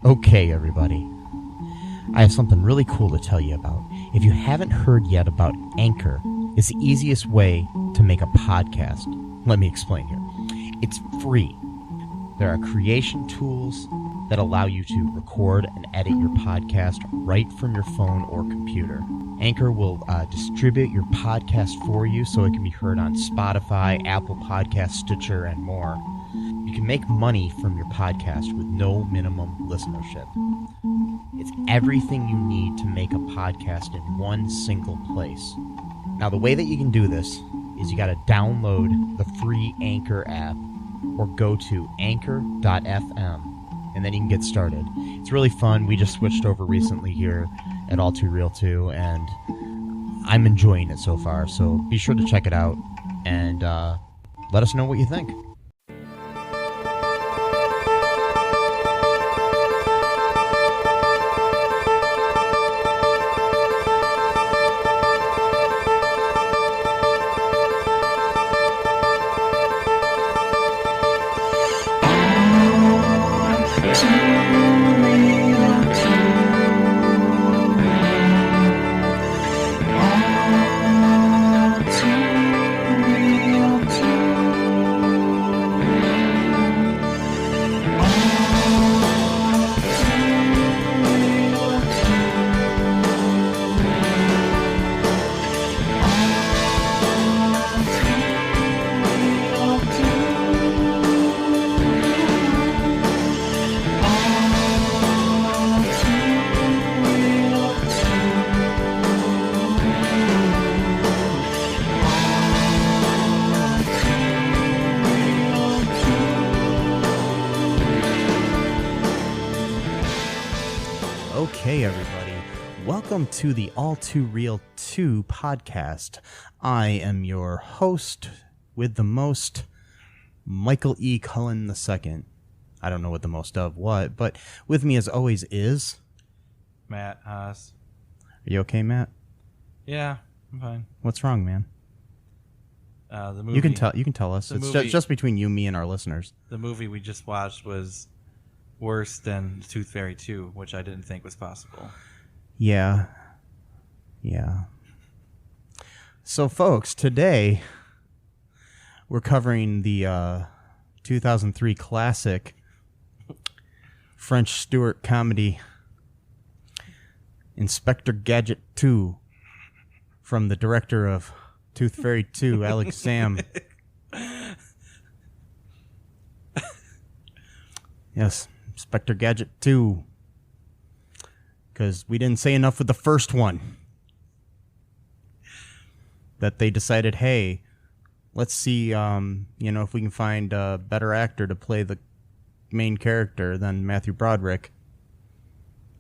Okay, everybody. I have something really cool to tell you about. If you haven't heard yet about Anchor, it's the easiest way to make a podcast. Let me explain here. It's free. There are creation tools that allow you to record and edit your podcast right from your phone or computer. Anchor will distribute your podcast for you so it can be heard on Spotify, Apple Podcasts, Stitcher, and more. You can make money from your podcast with no minimum listenership. It's everything you need to make a podcast in one single place. Now, the way that you can do this is you got to download the free Anchor app or go to anchor.fm, and then you can get started. It's really fun. We just switched over recently here at All2Real2, and I'm enjoying it so far. So be sure to check it out and let us know what you think. Okay, everybody. Welcome to the All2Real2 podcast. I am your host with the most, Michael E. Cullen II. I don't know what the most of what, but with me as always is... Matt Haas. Are you okay, Matt? Yeah, I'm fine. What's wrong, man? The movie. You can tell us. It's just between you, me, and our listeners. The movie we just watched was worse than Tooth Fairy 2, which I didn't think was possible. Yeah. So, folks, today we're covering the 2003 classic French Stewart comedy Inspector Gadget 2 from the director of Tooth Fairy 2, Alex Sam. Yes, Inspector Gadget 2. Because we didn't say enough with the first one. That they decided, hey, let's see, if we can find a better actor to play the main character than Matthew Broderick.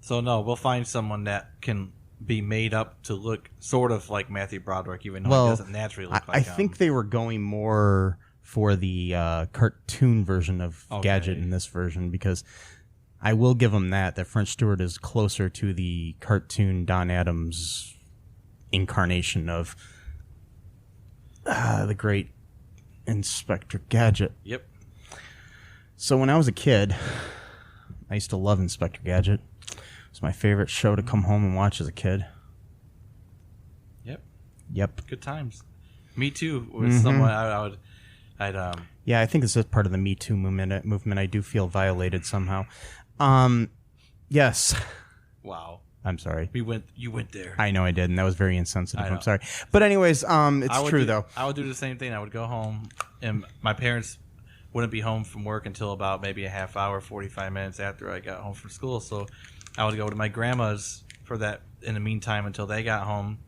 So, no, we'll find someone that can be made up to look sort of like Matthew Broderick, even though he doesn't naturally look like him. I think they were going more for the cartoon version of Gadget in this version, because I will give them that French Stewart is closer to the cartoon Don Adams incarnation of the great Inspector Gadget. Yep. So when I was a kid, I used to love Inspector Gadget. It was my favorite show to come home and watch as a kid. Yep. Good times. Me Too was somewhat Yeah, I think this is part of the Me Too movement. I do feel violated somehow. Yes. Wow. I'm sorry. You went there. I know I did, and that was very insensitive. I'm sorry. But anyways, it's true, though. I would do the same thing. I would go home, and my parents wouldn't be home from work until about maybe a half hour, 45 minutes after I got home from school. So I would go to my grandma's for that in the meantime until they got home.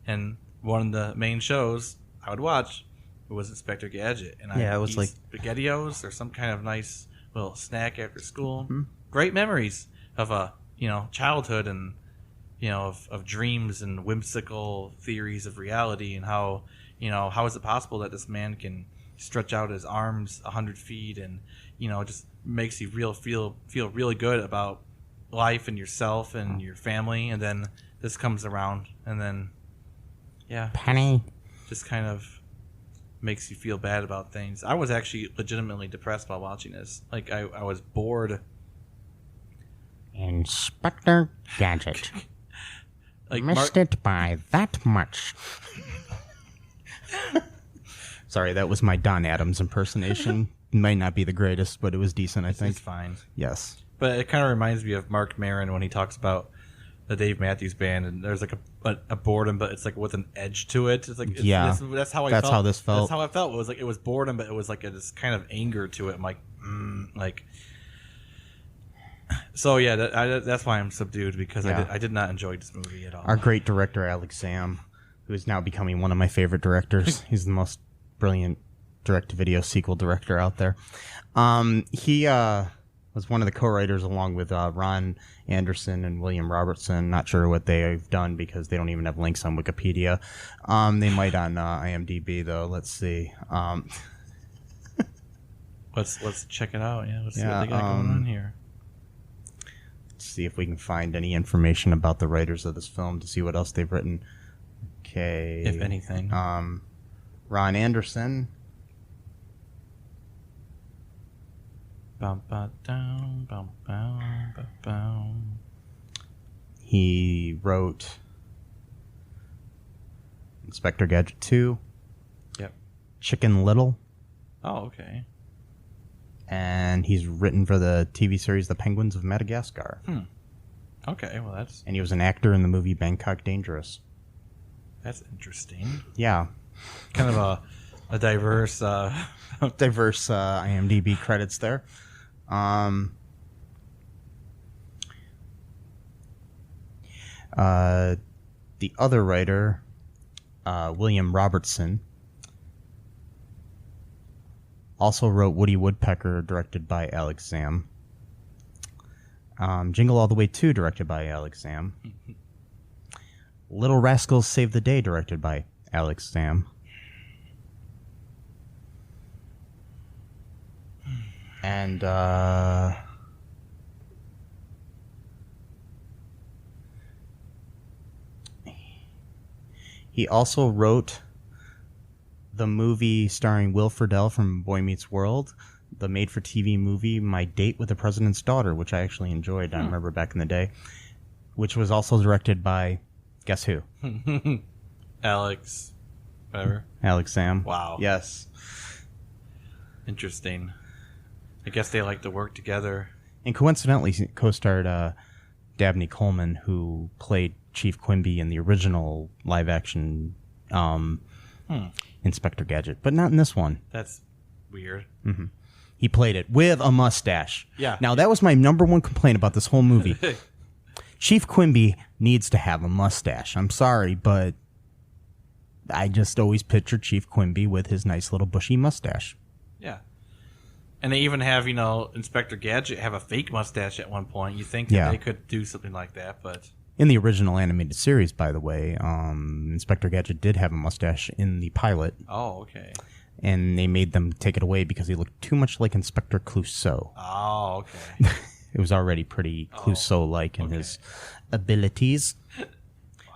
And one of the main shows I would watch was Inspector Gadget. And it was like SpaghettiOs or some kind of nice little snack after school. Mm-hmm. Great memories of childhood and of dreams and whimsical theories of reality, and how is it possible that this man can stretch out his arms 100 feet and it just makes you feel really good about life and yourself and your family. And then this comes around, and then Penny just kind of makes you feel bad about things. I was actually legitimately depressed while watching this. Like I was bored Inspector Gadget. Like Missed it by that much. Sorry, that was my Don Adams impersonation. Might not be the greatest, but it was decent, I think. It's fine. Yes. But it kind of reminds me of Mark Maron when he talks about the Dave Matthews Band, and there's like a boredom, but it's like with an edge to it. It's like that's how I felt. That's how this felt. That's how I felt. It was like it was boredom, but it was like this kind of anger to it. I'm like, like. So yeah, that's why I'm subdued, because I did not enjoy this movie at all. Our great director Alex Sam, who is now becoming one of my favorite directors. He's the most brilliant direct-to-video sequel director out there. He was one of the co-writers along with Ron Anderson and William Robertson. Not sure what they've done because they don't even have links on Wikipedia. They might on IMDb though. Let's see. Let's check it out. Yeah, let's see what they got going on here. Let's see if we can find any information about the writers of this film to see what else they've written. Okay, if anything. Ron Anderson. He wrote Inspector Gadget 2. Yep. Chicken Little. Oh, okay. And he's written for the TV series The Penguins of Madagascar. Okay, well that's... And he was an actor in the movie Bangkok Dangerous. That's interesting. Yeah. Kind of a diverse... diverse IMDb credits there. The other writer, William Robertson, also wrote Woody Woodpecker, directed by Alex Sam. Jingle All the Way 2, directed by Alex Sam. Little Rascals Save the Day, directed by Alex Sam. And he also wrote the movie starring Will Friedle from Boy Meets World, the made-for-TV movie My Date with the President's Daughter, which I actually enjoyed. I remember back in the day, which was also directed by, guess who? Alex, whatever. Alex Sam. Wow. Yes. Interesting. I guess they like to work together. And coincidentally, co-starred Dabney Coleman, who played Chief Quimby in the original live-action Inspector Gadget, but not in this one. That's weird. Mm-hmm. He played it with a mustache. Yeah. Now, that was my number one complaint about this whole movie. Chief Quimby needs to have a mustache. I'm sorry, but I just always picture Chief Quimby with his nice little bushy mustache. Yeah. And they even have, Inspector Gadget have a fake mustache at one point. You think that they could do something like that, but... In the original animated series, by the way, Inspector Gadget did have a mustache in the pilot. Oh, okay. And they made them take it away because he looked too much like Inspector Clouseau. Oh, okay. It was already pretty Clouseau-like in his abilities.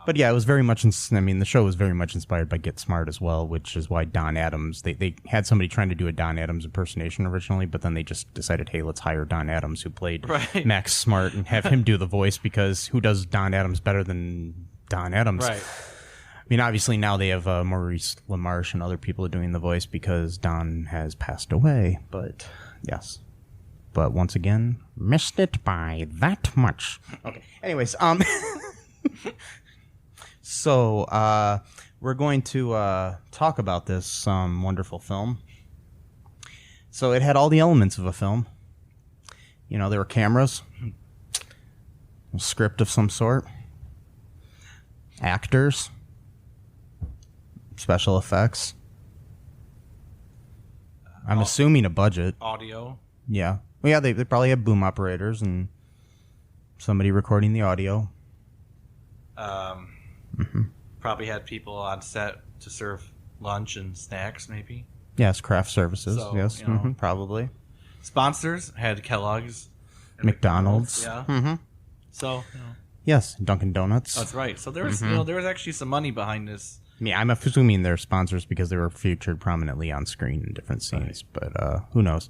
But yeah, it was very much, the show was very much inspired by Get Smart as well, which is why Don Adams, they had somebody trying to do a Don Adams impersonation originally, but then they just decided, hey, let's hire Don Adams, who played Max Smart, and have him do the voice, because who does Don Adams better than Don Adams? Right. I mean, obviously now they have Maurice LaMarche and other people doing the voice because Don has passed away, but yes. But once again, missed it by that much. Okay. Anyways, so we're going to talk about this wonderful film. So it had all the elements of a film. There were cameras, a script of some sort, actors, special effects. I'm assuming a budget. Audio. Yeah. Well, yeah, they probably have boom operators and somebody recording the audio. Probably had people on set to serve lunch and snacks, maybe. Yes, craft services. So, yes, probably. Sponsors had Kellogg's, McDonald's. Yeah. So. Yes, Dunkin' Donuts. That's right. So there was, there was actually some money behind this. Yeah, I'm assuming they're sponsors because they were featured prominently on screen in different scenes, but who knows?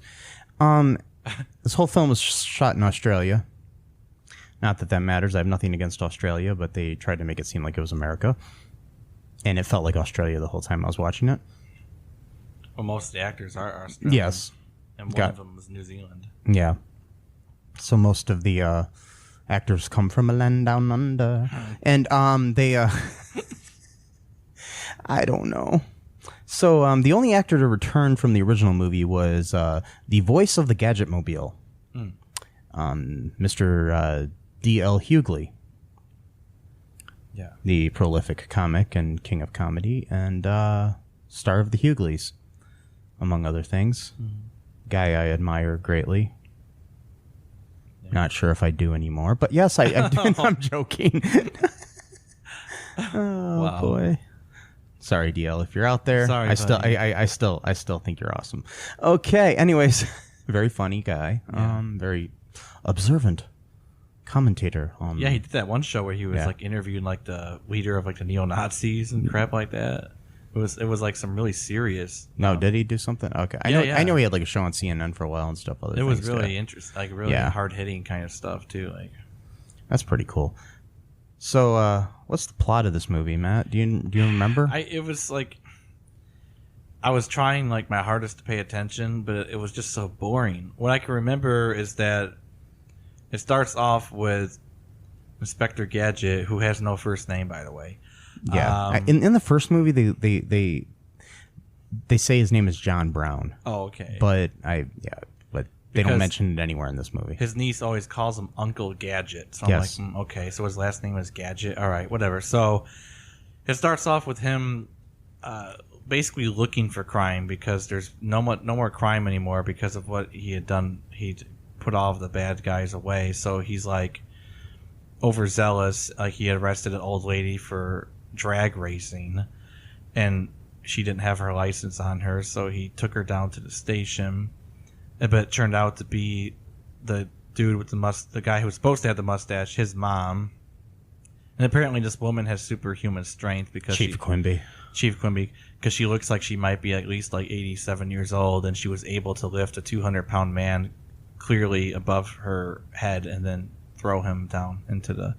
This whole film was shot in Australia. Not that matters. I have nothing against Australia, but they tried to make it seem like it was America. And it felt like Australia the whole time I was watching it. Well, most of the actors are Australian. Yes. And one of them was New Zealand. Yeah. So most of the actors come from a land down under. And they... I don't know. So the only actor to return from the original movie was the voice of the Gadget Mobile, Mr. D.L. Hughley. Yeah. The prolific comic and king of comedy and star of the Hughleys, among other things. Guy I admire greatly. Yeah. Not sure if I do anymore, but yes, I do. I'm joking. Oh, wow. Boy. Sorry, DL, if you're out there. Sorry, I still think you're awesome. Okay. Anyways, very funny guy. Yeah. Very observant commentator. Yeah, he did that one show where he was like interviewing like the leader of like the neo-Nazis and crap like that. It was like some really serious. No, did he do something? Okay, I know he had like a show on CNN for a while and stuff. It was really interesting, like really hard hitting kind of stuff too. Like that's pretty cool. So, what's the plot of this movie, Matt? Do you remember? It was like I was trying like my hardest to pay attention, but it was just so boring. What I can remember is that it starts off with Inspector Gadget, who has no first name, by the way. Yeah, in the first movie, they say his name is John Brown. Oh, okay. But they don't mention it anywhere in this movie. His niece always calls him Uncle Gadget. So I'm like, okay, so his last name is Gadget. All right, whatever. So it starts off with him basically looking for crime because there's no more crime anymore because of what he had done. He'd put all of the bad guys away. So he's like overzealous. Like he arrested an old lady for drag racing and she didn't have her license on her. So he took her down to the station. But it turned out to be the dude with the guy who was supposed to have the mustache, his mom. And apparently this woman has superhuman strength because Chief Quimby, because she looks like she might be at least like 87 years old, and she was able to lift a 200-pound man clearly above her head and then throw him down into the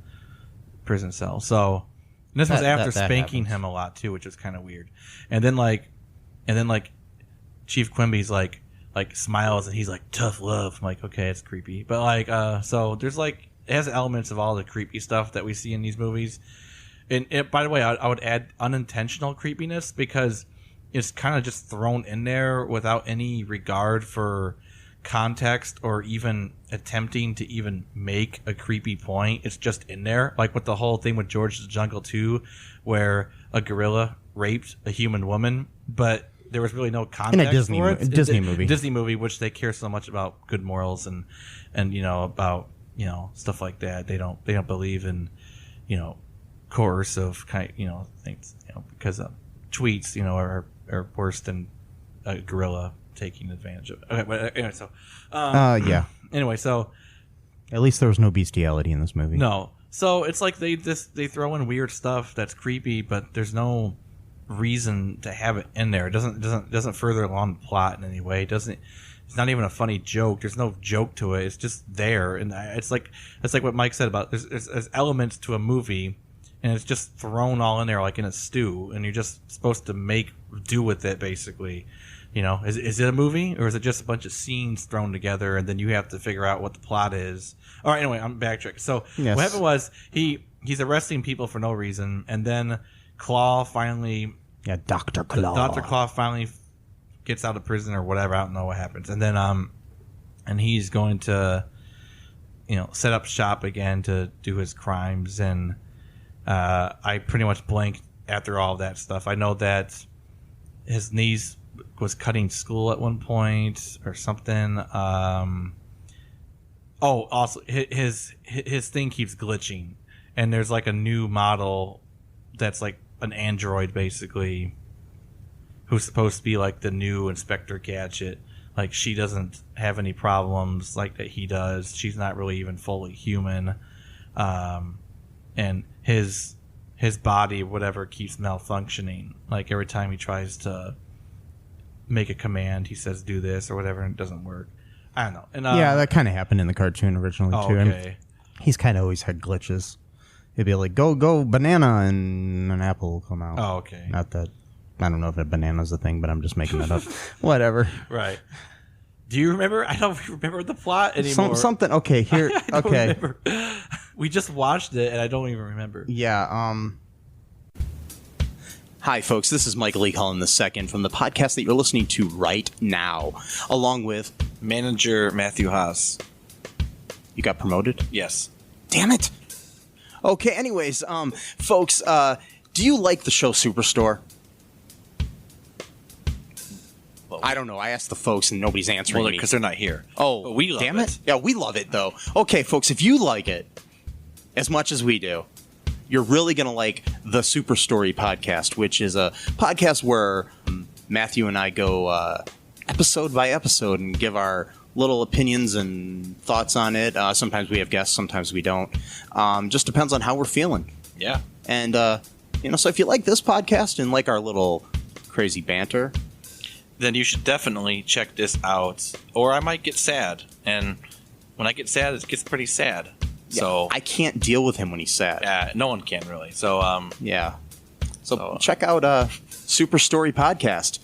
prison cell. So and this was after spanking him a lot too, which was kind of weird. And then like Chief Quimby's like smiles and he's like tough love. I'm like, okay, it's creepy, but like so there's like it has elements of all the creepy stuff that we see in these movies. And by the way, I would add unintentional creepiness because it's kind of just thrown in there without any regard for context or even attempting to even make a creepy point. It's just in there, like with the whole thing with George the Jungle 2 where a gorilla raped a human woman, but there was really no context in a Disney for it. Disney movie, which they care so much about good morals and about stuff like that. They don't believe in coercive kind things because tweets are worse than a gorilla taking advantage of. Okay, but anyway, so Anyway, so at least there was no bestiality in this movie. No, so it's like they throw in weird stuff that's creepy, but there's no reason to have it in there. It doesn't further along the plot in any way. It's not even a funny joke. There's no joke to it. It's just there, and it's like what Mike said about there's elements to a movie, and it's just thrown all in there like in a stew, and you're just supposed to do with it basically. Is it a movie or is it just a bunch of scenes thrown together, and then you have to figure out what the plot is? All right, anyway, I'm backtracking. So yes. What happened was he's arresting people for no reason, and then Claw finally... Yeah, Dr. Claw. Dr. Claw finally gets out of prison or whatever. I don't know what happens. And then and he's going to, set up shop again to do his crimes. And I pretty much blanked after all of that stuff. I know that his niece was cutting school at one point or something. Also, his thing keeps glitching. And there's like a new model that's like an android basically who's supposed to be like the new Inspector Gadget. Like she doesn't have any problems like that he does. She's not really even fully human. And his body, whatever, keeps malfunctioning. Like every time he tries to make a command, he says do this or whatever, and it doesn't work. I don't know. And yeah, that kind of happened in the cartoon originally too. Okay. He's kind of always had glitches. He'd be like, go banana, and an apple will come out. Oh, okay. Not that, I don't know if a banana's a thing, but I'm just making that up. Whatever. Right. Do you remember? I don't remember the plot anymore. Something, okay, here, okay. Remember. We just watched it, and I don't even remember. Yeah, Hi, folks. This is Michael E. Cullen II from the podcast that you're listening to right now, along with Manager Matthew Haas. You got promoted? Yes. Damn it. Okay, anyways, folks, do you like the show Superstore? Well, I don't know. I asked the folks and nobody's answering me. Because they're not here. Oh, but we love damn it. Yeah, we love it, though. Okay, folks, if you like it as much as we do, you're really going to like the Super Story podcast, which is a podcast where Matthew and I go episode by episode and give our little opinions and thoughts on it. Sometimes we have guests, sometimes we don't. Just depends on how we're feeling. Yeah. And, so if you like this podcast and like our little crazy banter, then you should definitely check this out. Or I might get sad. And when I get sad, it gets pretty sad. yeah, So I can't deal with him when he's sad. yeah, no one can really. So Yeah. So check out Super Story Podcast.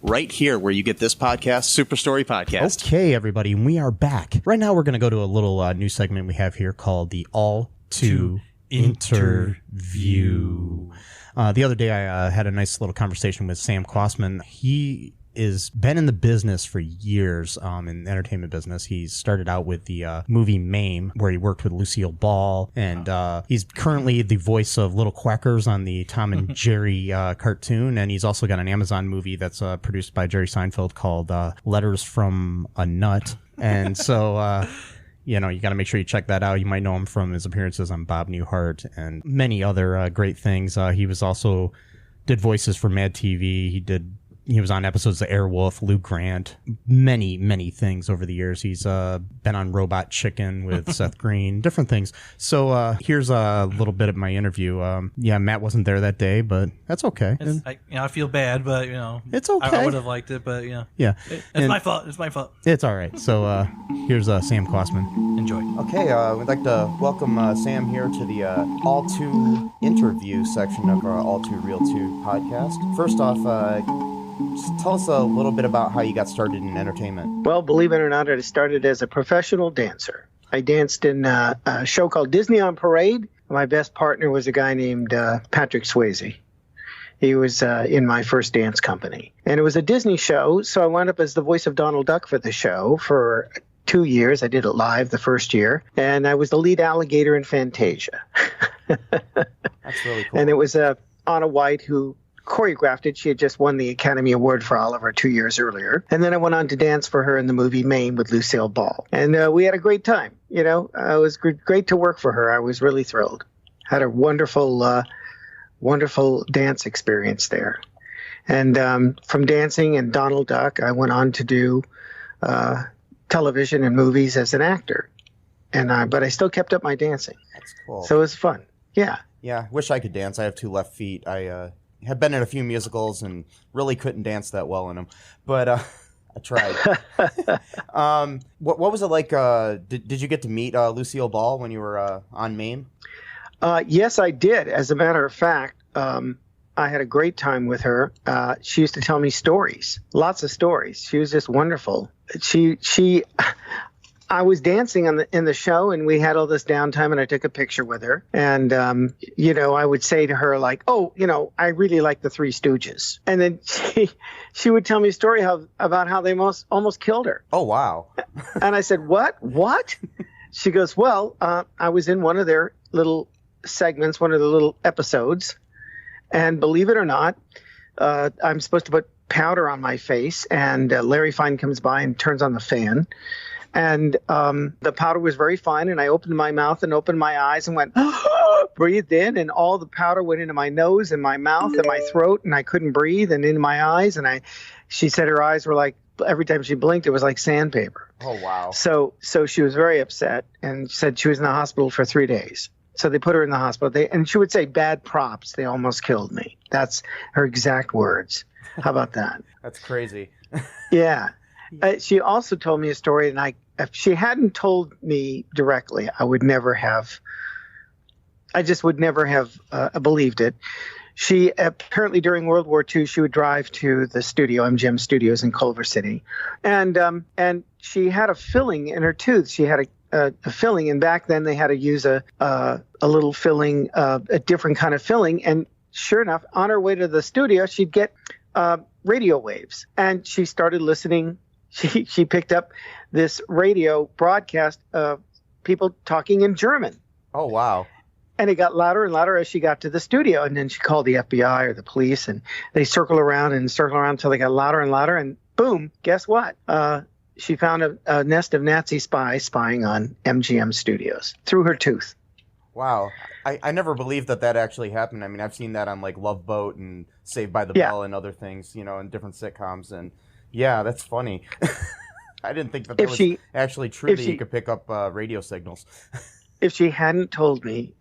Right here where you get this podcast, Super Story Podcast. Okay, everybody, and we are back. Right now we're going to go to a little new segment we have here called the All2Interview. The other day I had a nice little conversation with Sam Kwasman. He is been in the business for years, in the entertainment business. He started out with the movie Mame, where he worked with Lucille Ball, and he's currently the voice of Little Quackers on the Tom and Jerry cartoon, and he's also got an Amazon movie that's produced by Jerry Seinfeld called Letters from a Nut. And so you got to make sure you check that out. You might know him from his appearances on Bob Newhart and many other great things. He was also did voices for Mad TV. He was on episodes of Airwolf, Lou Grant, many, many things over the years. He's been on Robot Chicken with Seth Green, different things. So here's a little bit of my interview. Matt wasn't there that day, but that's okay. I feel bad, but it's okay. I would have liked it, but yeah, it's my fault. It's my fault. It's all right. So here's Sam Kwasman. Enjoy. Okay, we'd like to welcome Sam here to the All2Interview section of our All2 Real 2 podcast. First off, just tell us a little bit about how you got started in entertainment. Well, believe it or not, I started as a professional dancer. I danced in a show called Disney on Parade. My best partner was a guy named Patrick Swayze. He was in my first dance company. And it was a Disney show, so I wound up as the voice of Donald Duck for the show for 2 years. I did it live the first year. And I was the lead alligator in Fantasia. That's really cool. And it was Anna White who choreographed it. She had just won the Academy Award for Oliver 2 years earlier. And then I went on to dance for her in the movie Mame with Lucille Ball. And we had a great time. It was great to work for her. I was really thrilled. Had a wonderful, wonderful dance experience there. And from dancing and Donald Duck, I went on to do television and movies as an actor. But I still kept up my dancing. That's cool. So it was fun. Yeah. Yeah, wish I could dance. I have 2 left feet. I have been in a few musicals and really couldn't dance that well in them, but I tried. What was it like? Did you get to meet Lucille Ball when you were on Mame? Yes, I did. As a matter of fact, I had a great time with her. She used to tell me stories, lots of stories. She was just wonderful. I was dancing in the show, and we had all this downtime, and I took a picture with her. And, I would say to her, like, I really like the Three Stooges. And then she would tell me a story about how they almost killed her. Oh, wow. And I said, what? She goes, well, I was in one of their little segments, one of the little episodes. And believe it or not, I'm supposed to put powder on my face. And Larry Fine comes by and turns on the fan. And the powder was very fine, and I opened my mouth and opened my eyes and went, breathed in, and all the powder went into my nose and my mouth and my throat, and I couldn't breathe, and into my eyes. And she said her eyes were like, every time she blinked, it was like sandpaper. Oh, wow. So she was very upset and said she was in the hospital for 3 days. So they put her in the hospital. And she would say, bad props. They almost killed me. That's her exact words. How about that? That's crazy. Yeah. She also told me a story, and if she hadn't told me directly, I just would never have believed it. She apparently during World War II, she would drive to the studio, MGM Studios in Culver City, and she had a filling in her tooth. She had a filling, and back then they had to use a little filling, a different kind of filling. And sure enough, on her way to the studio, she'd get radio waves, and she started listening. She picked up this radio broadcast of people talking in German. Oh, wow. And it got louder and louder as she got to the studio. And then she called the FBI or the police, and they circled around until they got louder and louder. And boom, guess what? She found a nest of Nazi spies spying on MGM Studios through her tooth. Wow. I never believed that actually happened. I mean, I've seen that on like Love Boat and Saved by the Bell and other things, in different sitcoms. And yeah, that's funny. I didn't think that was actually true that you could pick up radio signals. If she hadn't told me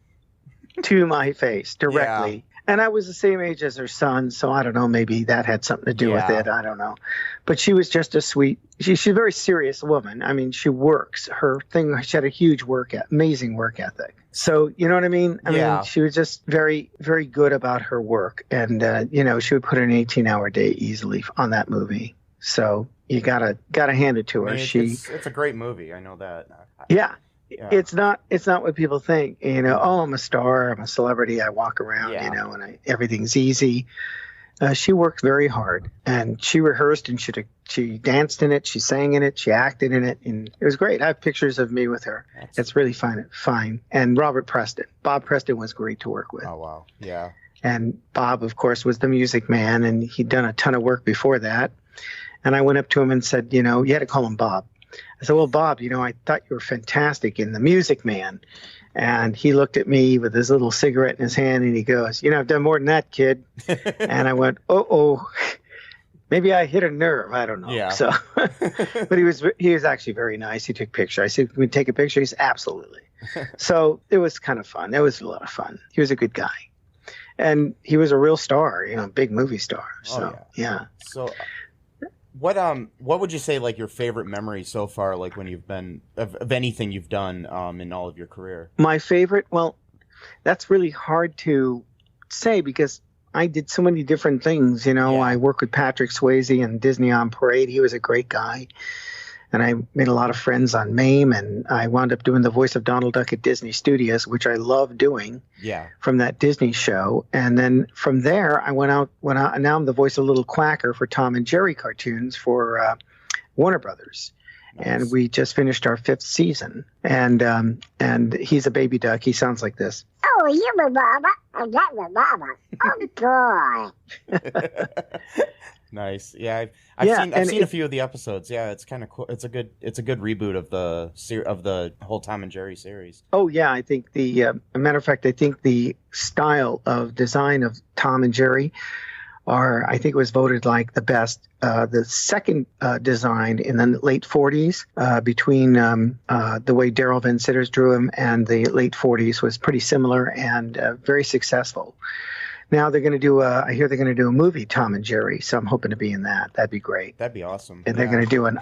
to my face directly, and I was the same age as her son, so I don't know, maybe that had something to do with it. I don't know. But she was just a sweet, she's a very serious woman. I mean, she works. Her thing, she had a huge amazing work ethic. So, you know what I mean? I mean, she was just very, very good about her work. And, she would put an 18-hour day easily on that movie. So you gotta hand it to her. I mean, it's a great movie. I know that. Yeah. It's not what people think. Oh, I'm a star, I'm a celebrity, I walk around, and everything's easy. She worked very hard, and she rehearsed, and she danced in it, she sang in it, she acted in it, and it was great. I have pictures of me with her. It's really fine. And Bob Preston was great to work with. Oh, wow. Yeah. And Bob, of course, was the music man, and he'd done a ton of work before that. And I went up to him and said, you had to call him Bob. I said, well, Bob, I thought you were fantastic in The Music Man. And he looked at me with his little cigarette in his hand, and he goes, I've done more than that, kid. And I went, maybe I hit a nerve. I don't know. Yeah. So, but he was actually very nice. He took a picture. I said, can we take a picture? He said, absolutely. So it was kind of fun. It was a lot of fun. He was a good guy. And he was a real star, big movie star. So, yeah. So what would you say, like, your favorite memory so far, like, when you've been of anything you've done in all of your career? My favorite? Well, that's really hard to say because I did so many different things. I worked with Patrick Swayze and Disney on Parade. He was a great guy. And I made a lot of friends on MAME, and I wound up doing the voice of Donald Duck at Disney Studios, which I love doing from that Disney show. And then from there, I went out, and now I'm the voice of Little Quacker for Tom and Jerry cartoons for Warner Brothers. Nice. And we just finished our 5th season. And he's a baby duck. He sounds like this. Oh, you're a mama. I'm not a mama. Oh, boy. Nice. Yeah, I've seen a few of the episodes. Yeah, it's kind of cool. It's a good reboot of the whole Tom and Jerry series. Oh yeah, I think a matter of fact, I think the style of design of Tom and Jerry I think it was voted like the best. The second design in the late 40s between the way Darryl Van Citters drew him and the late 40s was pretty similar and very successful. Now they're going to I hear they're going to do a movie, Tom and Jerry, so I'm hoping to be in that. That'd be great. That'd be awesome. And they're going to do a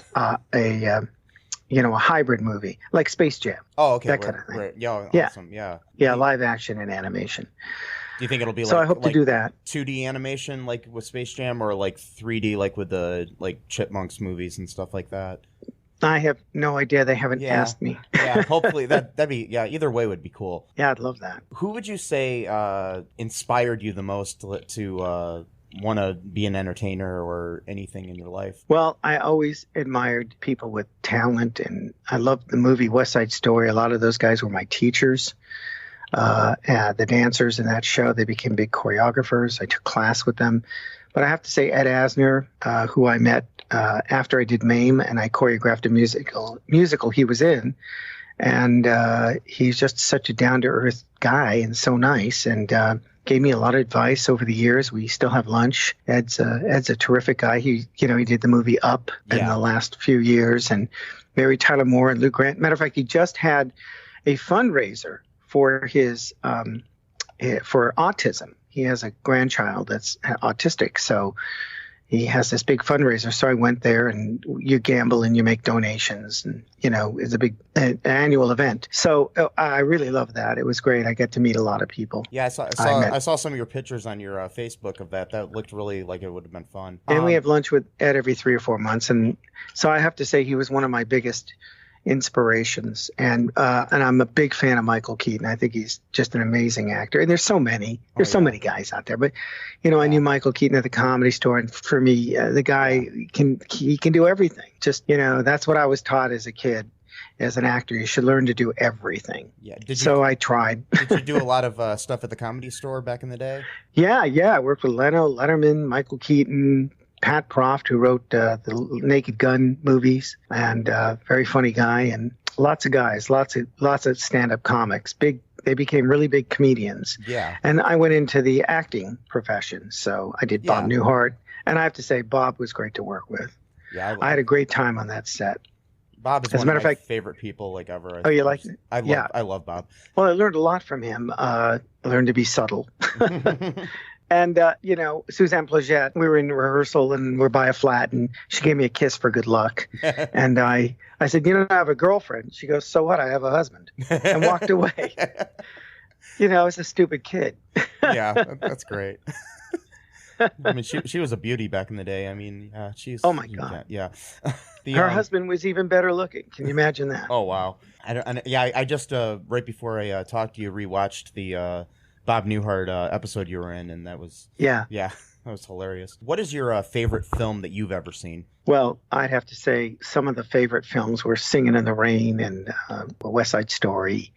hybrid movie, like Space Jam. Oh, okay. That kind of thing. Right. Yeah, awesome. Yeah. Yeah, live action and animation. Do you think it'll be so I hope to do that. 2D animation like with Space Jam, or like 3D like with the Chipmunks movies and stuff like that? I have no idea. They haven't asked me. Yeah, hopefully that'd be either way would be cool. Yeah, I'd love that. Who would you say inspired you the most to want to be an entertainer or anything in your life? Well, I always admired people with talent, and I loved the movie West Side Story. A lot of those guys were my teachers. The dancers in that show, they became big choreographers. I took class with them. But I have to say Ed Asner, who I met after I did MAME, and I choreographed a musical he was in. And he's just such a down-to-earth guy and so nice, and gave me a lot of advice over the years. We still have lunch. Ed's a terrific guy. He did the movie Up in the last few years, and Mary Tyler Moore and Lou Grant. Matter of fact, he just had a fundraiser for his for autism. He has a grandchild that's autistic, so he has this big fundraiser. So I went there, and you gamble and you make donations, and it's a big annual event. So I really love that. It was great. I get to meet a lot of people. Yeah, I saw some of your pictures on your Facebook of that. That looked really like it would have been fun. And we have lunch with Ed every 3 or 4 months, and so I have to say he was one of my biggest inspirations, and I'm a big fan of Michael Keaton. I think he's just an amazing actor, and there's so many many guys out there, but I knew Michael Keaton at the Comedy Store, and for me, the guy can do everything. Just that's what I was taught as a kid. As an actor, you should learn to do everything. Yeah. I tried. Did you do a lot of stuff at the Comedy Store back in the day? Yeah. I worked with Leno, Letterman, Michael Keaton, Pat Proft, who wrote the Naked Gun movies, and very funny guy, and lots of guys, lots of stand-up comics. They became really big comedians. Yeah. And I went into the acting profession, so I did Bob Newhart, and I have to say Bob was great to work with. Yeah, I had a great time on that set. Bob is one of my favorite people ever. Oh, you like it? I love Bob. Well, I learned a lot from him. I learned to be subtle. And, Suzanne Plagette, we were in rehearsal and we're by a flat, and she gave me a kiss for good luck. And I said, I have a girlfriend. She goes, so what? I have a husband. And walked away. I was a stupid kid. Yeah, that's great. I mean, she was a beauty back in the day. I mean, she's... Oh, my God. Yeah. Her husband was even better looking. Can you imagine that? Oh, wow. I just, right before I talked to you, rewatched the Bob Newhart episode you were in, and that was... Yeah, that was hilarious. What is your favorite film that you've ever seen? Well, I'd have to say some of the favorite films were Singing in the Rain and West Side Story,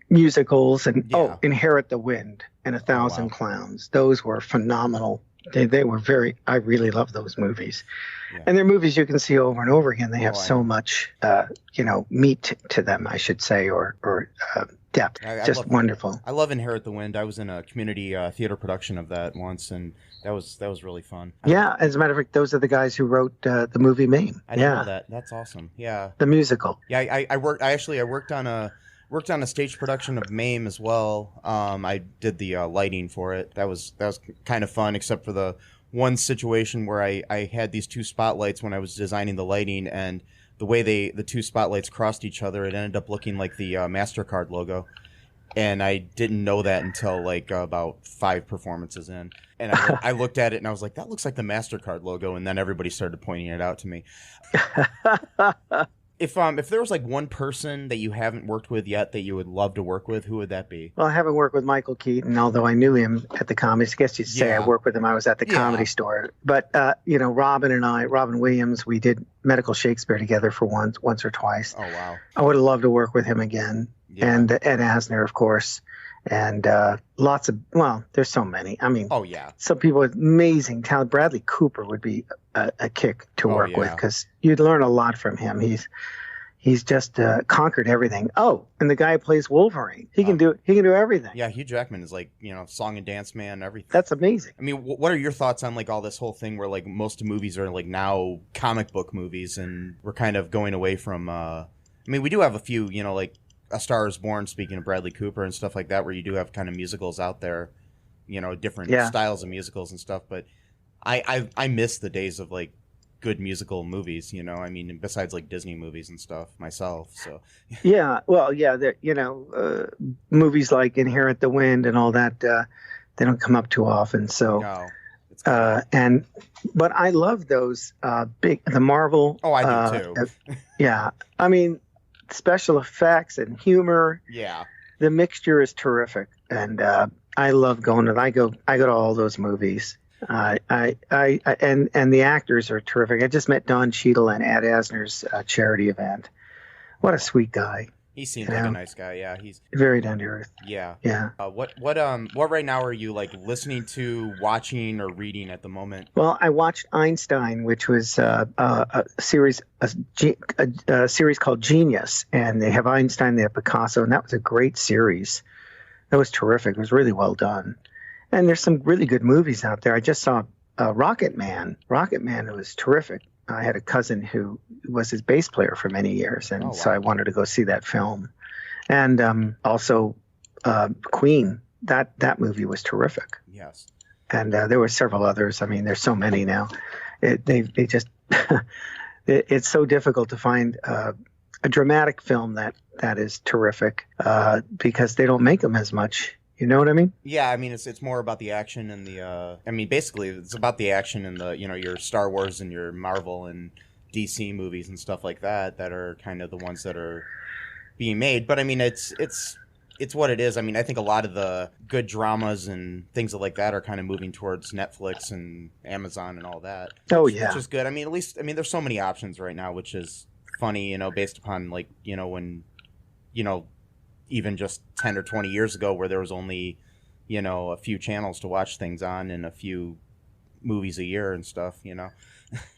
musicals, and Inherit the Wind and 1,000 Clowns. Those were phenomenal. They were I really love those movies. Yeah. And they're movies you can see over and over again. They have so much, meat to them, I should say, or depth. Just wonderful. I love Inherit the Wind. I was in a community theater production of that once, and that was really fun. Yeah, as a matter of fact, those are the guys who wrote the movie Mame. I didn't know that. That's awesome. Yeah. The musical. Yeah, I worked on a stage production of Mame as well. I did the lighting for it. That was kind of fun, except for the one situation where I had these two spotlights when I was designing the lighting, and the way the two spotlights crossed each other, it ended up looking like the MasterCard logo. And I didn't know that until about 5 performances in. And I looked at it and I was like, that looks like the MasterCard logo. And then everybody started pointing it out to me. If there was one person that you haven't worked with yet that you would love to work with, who would that be? Well, I haven't worked with Michael Keaton, although I knew him at the Comedy. I guess you'd say I worked with him. I was at the Comedy Store. But Robin Williams, we did Medical Shakespeare together for once or twice. Oh wow! I would have loved to work with him again. Yeah. And Ed Asner, of course, and there's so many. I mean, some people with amazing talent. Bradley Cooper would be a kick to work with, because you'd learn a lot from him. He's just conquered everything. Oh, and the guy who plays Wolverine, he can do everything. Yeah, Hugh Jackman is song and dance man, everything. That's amazing. I mean, what are your thoughts on all this whole thing where most movies are now comic book movies, and we're kind of going away from? I mean, we do have a few, A Star Is Born, speaking of Bradley Cooper and stuff like that, where you do have kind of musicals out there, different styles of musicals and stuff. But I miss the days of good musical movies, I mean, besides Disney movies and stuff myself. So movies like Inherit the Wind and all that, they don't come up too often. So no, but I love those the Marvel. Oh, I do too. I mean, special effects and humor. Yeah, the mixture is terrific, and I love going to. I go to all those movies. And the actors are terrific. I just met Don Cheadle and Ed Asner's charity event. What a sweet guy. He seems like a nice guy. Yeah, he's very down to earth. Yeah. Yeah. What right now are you listening to, watching, or reading at the moment? Well, I watched Einstein, which was a series called Genius, and they have Einstein, they have Picasso, and that was a great series. That was terrific. It was really well done. And there's some really good movies out there. I just saw Rocket Man. Rocket Man was terrific. I had a cousin who was his bass player for many years, and so I wanted to go see that film. And also Queen. That movie was terrific. Yes. and there were several others. I mean, there's so many now. They just it's so difficult to find a dramatic film that is terrific because they don't make them as much. You know what I mean? Yeah, I mean it's more about the action and the. I mean, basically, it's about the action and the your Star Wars and your Marvel and DC movies and stuff like that are kind of the ones that are being made. But I mean, it's what it is. I mean, I think a lot of the good dramas and things like that are kind of moving towards Netflix and Amazon and all that. Which is good. I mean, at least there's so many options right now, which is funny. Based upon when even just 10 or 20 years ago where there was only, a few channels to watch things on and a few movies a year and stuff,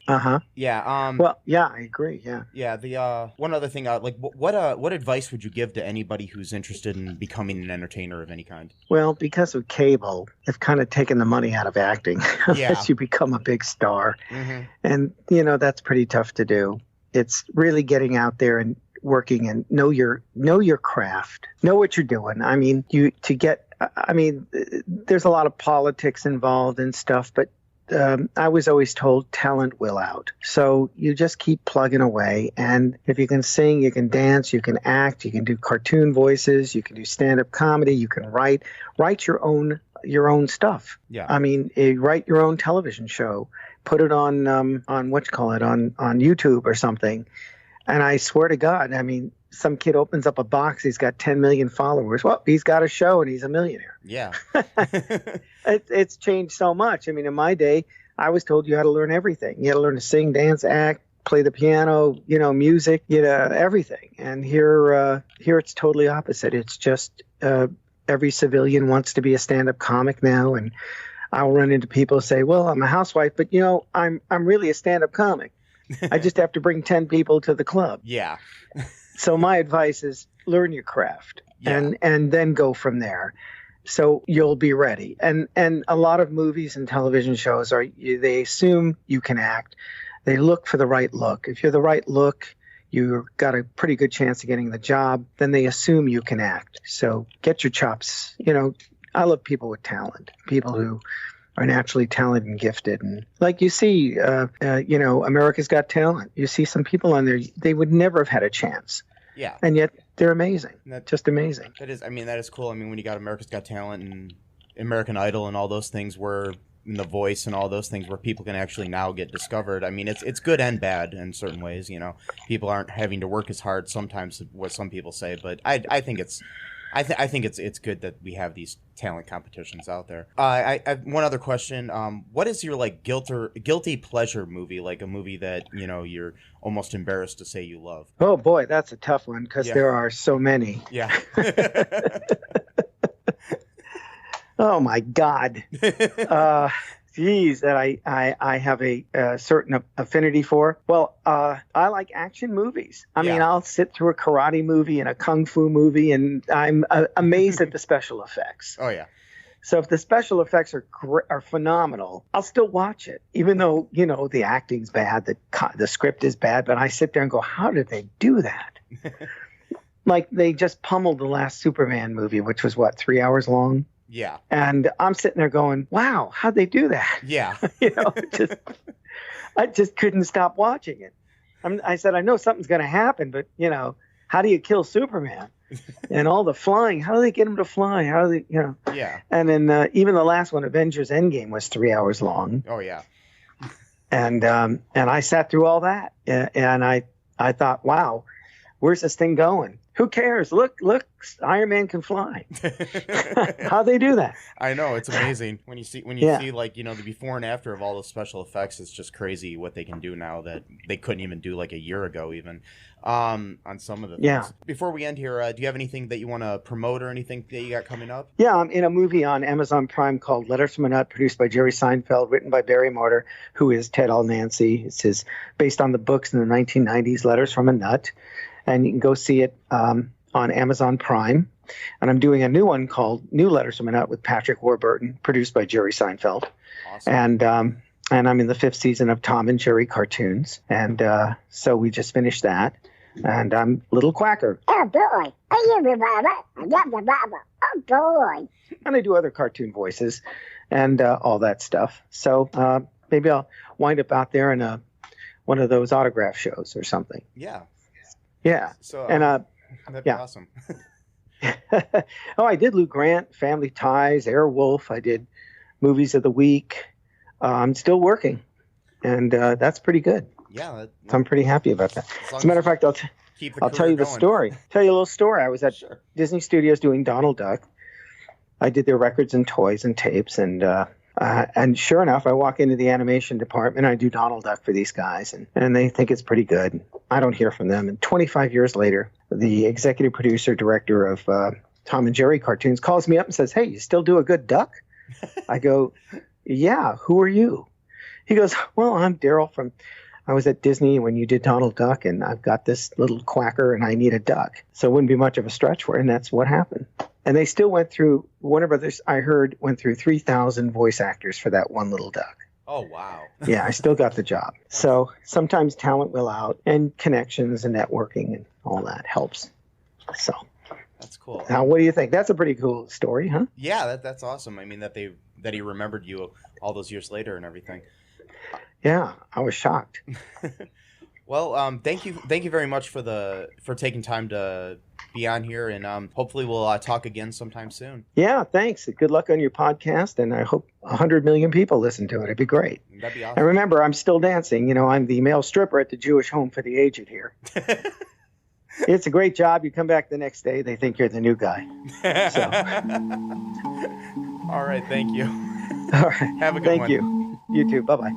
Uh-huh. Yeah. Well, yeah, I agree. Yeah. Yeah. The one other thing, what advice would you give to anybody who's interested in becoming an entertainer of any kind? Well, because of cable, they've kind of taken the money out of acting unless you become a big star. Mm-hmm. And, that's pretty tough to do. It's really getting out there and working and know your craft, know what you're doing. I mean, there's a lot of politics involved and stuff, but I was always told talent will out. So you just keep plugging away. And if you can sing, you can dance, you can act, you can do cartoon voices, you can do stand-up comedy, you can write your own stuff. Yeah. I mean, write your own television show, put it on YouTube or something. And I swear to God, I mean, some kid opens up a box, he's got 10 million followers. Well, he's got a show and he's a millionaire. Yeah. It's changed so much. I mean, in my day, I was told you had to learn everything. You had to learn to sing, dance, act, play the piano, music, everything. And here it's totally opposite. It's just every civilian wants to be a stand-up comic now. And I'll run into people who say, well, I'm a housewife, but, I'm really a stand-up comic. I just have to bring 10 people to the club. Yeah. So my advice is learn your craft and then go from there. So you'll be ready. And a lot of movies and television shows they assume you can act. They look for the right look. If you're the right look, you've got a pretty good chance of getting the job. Then they assume you can act. So get your chops. I love people with talent, people who are naturally talented and gifted. And like you see, America's Got Talent. You see some people on there, they would never have had a chance. Yeah. And yet they're amazing. Just amazing. That is cool. I mean, when you got America's Got Talent and American Idol and all those things The Voice and all those things where people can actually now get discovered. I mean, it's good and bad in certain ways, People aren't having to work as hard sometimes, what some people say, but I think it's good that we have these talent competitions out there. I have one other question. What is your guilty pleasure movie? Like a movie that you're almost embarrassed to say you love? Oh boy, that's a tough one because there are so many. Yeah. Oh my God. Geez, that I have a certain affinity for. Well, I like action movies. I mean, I'll sit through a karate movie and a kung fu movie, and I'm amazed at the special effects. Oh yeah. So if the special effects are phenomenal, I'll still watch it, even though the acting's bad, the script is bad. But I sit there and go, how did they do that? Like they just pummeled the last Superman movie, which was 3 hours long. Yeah. And I'm sitting there going, wow, how'd they do that? Yeah. I just couldn't stop watching it. I said, I know something's going to happen, but, how do you kill Superman? And all the flying, how do they get him to fly? How do they, Yeah. And then even the last one, Avengers Endgame, was 3 hours long. Oh, yeah. And I sat through all that. And I thought, wow, where's this thing going? Who cares? Look, Iron Man can fly. How'd they do that? I know, it's amazing. When you see the before and after of all the special effects, it's just crazy what they can do now that they couldn't even do a year ago even on some of the things. Yeah. Before we end here, do you have anything that you want to promote or anything that you got coming up? Yeah, I'm in a movie on Amazon Prime called Letters from a Nut, produced by Jerry Seinfeld, written by Barry Mortar, who is Ted All Nancy. It's based on the books in the 1990s, Letters from a Nut. And you can go see it on Amazon Prime. And I'm doing a new one called New Letters from a Nut with Patrick Warburton, produced by Jerry Seinfeld. Awesome. And I'm in the 5th season of Tom and Jerry cartoons. And so we just finished that. And I'm Little Quacker. Oh, boy. I hear you, Baba. I got the Baba. Oh, boy. And I do other cartoon voices. and all that stuff. So maybe I'll wind up out there in one of those autograph shows or something. Yeah. Yeah. So and that'd be awesome. Oh, I did Lou Grant, Family Ties, Airwolf. I did Movies of the Week. I'm still working, and that's pretty good. Yeah. So I'm pretty happy about that. As a matter of fact, I'll tell you the story. Tell you a little story. I was at Disney Studios doing Donald Duck. I did their records and toys and tapes, and sure enough, I walk into the animation department. I do Donald Duck for these guys, and they think it's pretty good. I don't hear from them. And 25 years later, the executive producer, director of Tom and Jerry cartoons calls me up and says, "Hey, you still do a good duck?" I go, "Yeah, who are you?" He goes, "Well, I'm Daryl I was at Disney when you did Donald Duck, and I've got this little quacker, and I need a duck." So it wouldn't be much of a stretch for it, and that's what happened. And they still went through, Warner Brothers, I heard, went through 3,000 voice actors for that one little duck. Oh, wow. Yeah, I still got the job. So sometimes talent will out, and connections and networking and all that helps. So that's cool. Now, what do you think? That's a pretty cool story, huh? Yeah, that's awesome. I mean, that he remembered you all those years later and everything. Yeah, I was shocked. Well, thank you very much for taking time to be on here, and hopefully we'll talk again sometime soon. Yeah, thanks. Good luck on your podcast, and I hope 100 million people listen to it. It'd be great. That'd be awesome. And remember, I'm still dancing. You know, I'm the male stripper at the Jewish Home for the Aged here. It's a great job. You come back the next day, they think you're the new guy. So. All right, thank you. All right. Have a good one. Thank you. You too. Bye-bye.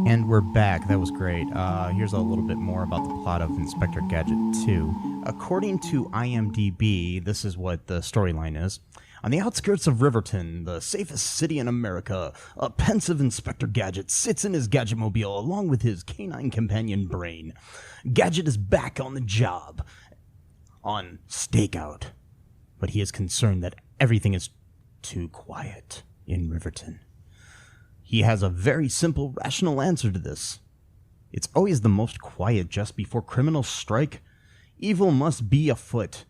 And we're back. That was great. Here's a little bit more about the plot of Inspector Gadget 2. According to IMDb, this is what the storyline is. On the outskirts of Riverton, the safest city in America, a pensive Inspector Gadget sits in his Gadgetmobile along with his canine companion Brain. Gadget is back on the job, on stakeout, but he is concerned that everything is too quiet in Riverton. He has a very simple, rational answer to this. It's always the most quiet just before criminals strike. Evil must be afoot.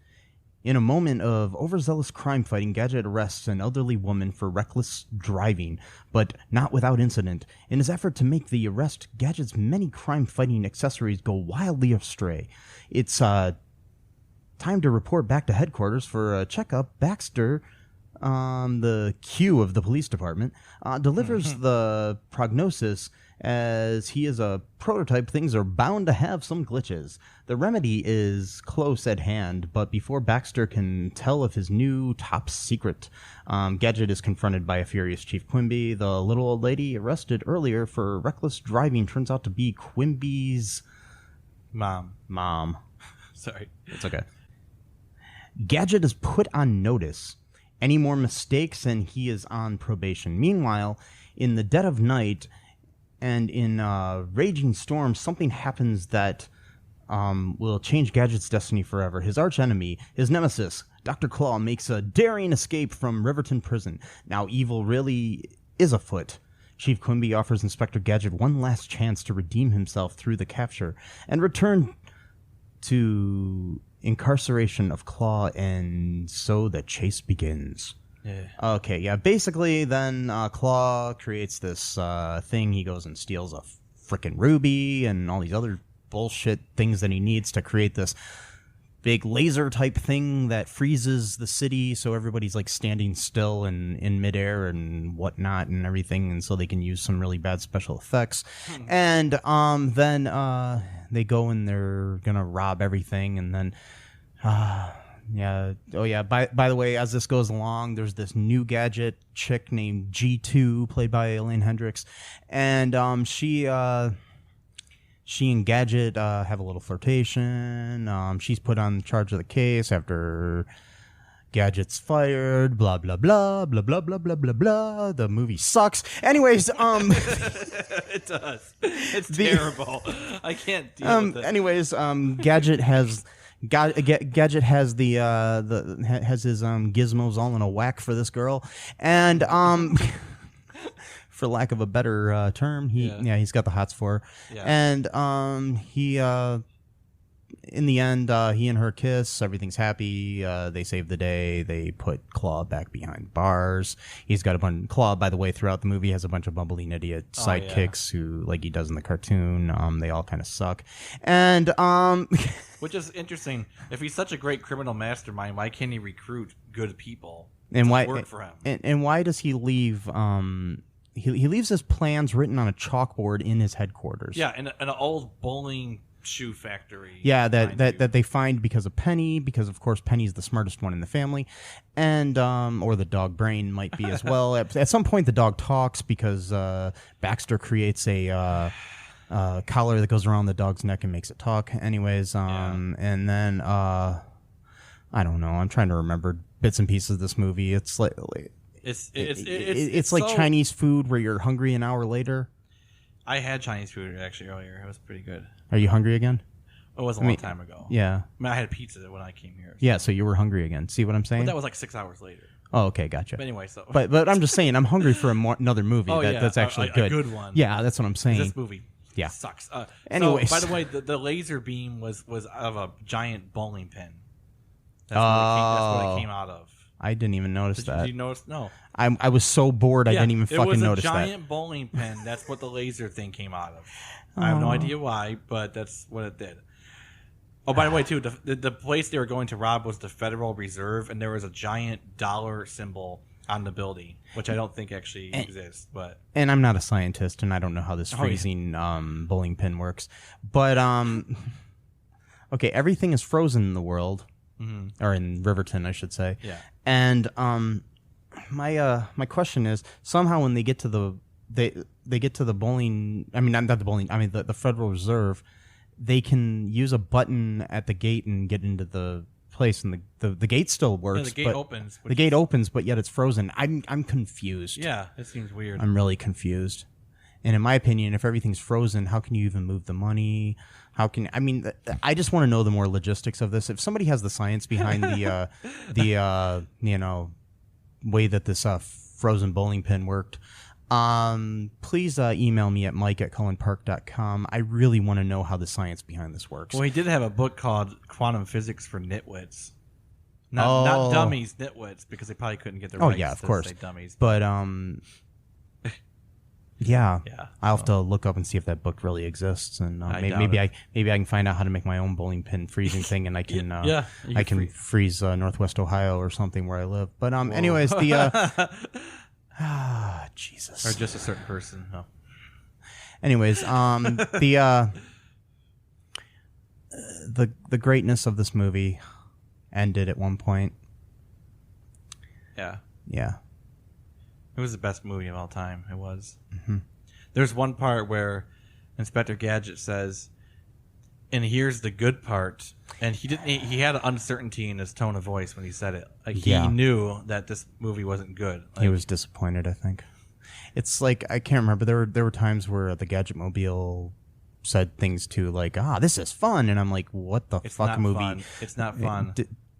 In a moment of overzealous crime fighting, Gadget arrests an elderly woman for reckless driving, but not without incident. In his effort to make the arrest, Gadget's many crime-fighting accessories go wildly astray. It's time to report back to headquarters for a checkup. Baxter, the Q of the police department, delivers the prognosis. As he is a prototype, things are bound to have some glitches. The remedy is close at hand, but before Baxter can tell of his new top secret, Gadget is confronted by a furious Chief Quimby. The little old lady arrested earlier for reckless driving turns out to be Quimby's mom. Sorry. It's okay. Gadget is put on notice. Any more mistakes and he is on probation. Meanwhile, in the dead of night and in a raging storm, something happens that will change Gadget's destiny forever. His archenemy, his nemesis, Dr. Claw, makes a daring escape from Riverton Prison. Now evil really is afoot. Chief Quimby offers Inspector Gadget one last chance to redeem himself through the capture and return to incarceration of Claw, and so the chase begins. Yeah. Okay, yeah, basically then Claw creates this thing. He goes and steals a frickin' ruby and all these other bullshit things that he needs to create this big laser type thing that freezes the city, so everybody's like standing still and in midair and whatnot and everything, and so they can use some really bad special effects. And then they go and they're gonna rob everything, and then yeah. Oh, yeah. By the way, as this goes along, there's this new Gadget chick named G2, played by Elaine Hendricks, and she and Gadget have a little flirtation. She's put on charge of the case after Gadget's fired. Blah blah blah blah blah blah blah blah blah. The movie sucks. Anyways, it does. It's terrible. I can't deal with it. Anyways, Gadget has. Gadget has has his gizmos all in a whack for this girl, and for lack of a better term, he's got the hots for her. Yeah. And he in the end, he and her kiss. Everything's happy. They save the day. They put Claw back behind bars. He's got a bunch. Claw, by the way, throughout the movie has a bunch of bumbling idiot sidekicks who, like he does in the cartoon. They all kind of suck. And which is interesting. If he's such a great criminal mastermind, why can't he recruit good people and to why work for him? And why does he leave? He leaves his plans written on a chalkboard in his headquarters. Yeah, in an old bowling shoe factory. Yeah, that they find because of Penny, because of course Penny's the smartest one in the family, and or the dog Brain might be as well. At some point, the dog talks because Baxter creates a collar that goes around the dog's neck and makes it talk. Anyways, and then I don't know. I'm trying to remember bits and pieces of this movie. It's like. It's like so, Chinese food where you're hungry an hour later. I had Chinese food actually earlier. It was pretty good. Are you hungry again? It was a long time ago. Yeah. I had pizza when I came here. So. Yeah, so you were hungry again. See what I'm saying? But that was like 6 hours later. Oh, okay, gotcha. But anyway, so. But I'm just saying, I'm hungry for another movie that's actually good. A good one. Yeah, that's what I'm saying. This movie sucks. Anyways. So, by the way, the laser beam was out of a giant bowling pin. That's what it came out of. I didn't even notice that. Did you notice? No. I was so bored I didn't even fucking notice that. It was a giant bowling pin. That's what the laser thing came out of. I have no idea why, but that's what it did. Oh, by the way, too, the place they were going to rob was the Federal Reserve, and there was a giant dollar symbol on the building, which I don't think actually exists. And I'm not a scientist, and I don't know how this freezing bowling pin works. But, okay, everything is frozen in the world. Mm-hmm. Or in Riverton, I should say. Yeah. And my question is, somehow when they get to the bowling, I mean not the bowling, I mean the Federal Reserve, they can use a button at the gate and get into the place, and the gate still works. Yeah, the gate opens. The gate opens, but yet it's frozen. I'm confused. Yeah, it seems weird. I'm really confused. And in my opinion, if everything's frozen, how can you even move the money? I just want to know the more logistics of this. If somebody has the science behind the way that this frozen bowling pin worked, please email me at mike@cullenpark.com. I really want to know how the science behind this works. Well, he did have a book called Quantum Physics for Nitwits. Not dummies, nitwits, because they probably couldn't get the rights of to course. say dummies. But yeah. I'll have to look up and see if that book really exists, and maybe I can find out how to make my own bowling pin freezing thing, and I can I can freeze Northwest Ohio or something where I live. But anyways, the Jesus, or just a certain person. No. Anyways, the greatness of this movie ended at one point. Yeah. Yeah. It was the best movie of all time. It was. Mm-hmm. There's one part where Inspector Gadget says, "And here's the good part," and he had an uncertainty in his tone of voice when he said it. Like he knew that this movie wasn't good. He was disappointed, I think. It's like, I can't remember. There were times where the Gadget Mobile said things too, like, "this is fun," and I'm like, "What the fuck movie? Fun. It's not fun."